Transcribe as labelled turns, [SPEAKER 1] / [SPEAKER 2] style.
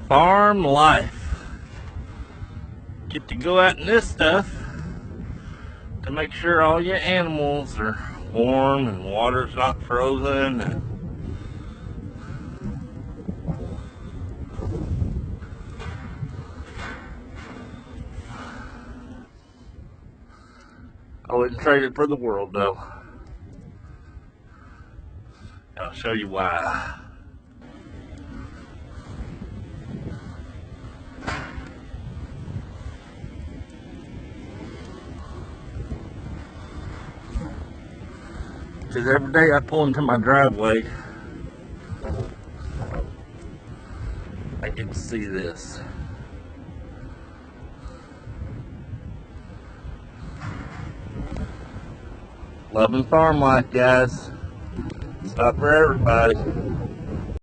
[SPEAKER 1] Farm life. Get to go out in this stuff to make sure all your animals are warm and water's not frozen. I wouldn't trade it for the world though. I'll show you why. Because every day I pull into my driveway, I get to see this. Loving farm life, guys. It's not for everybody.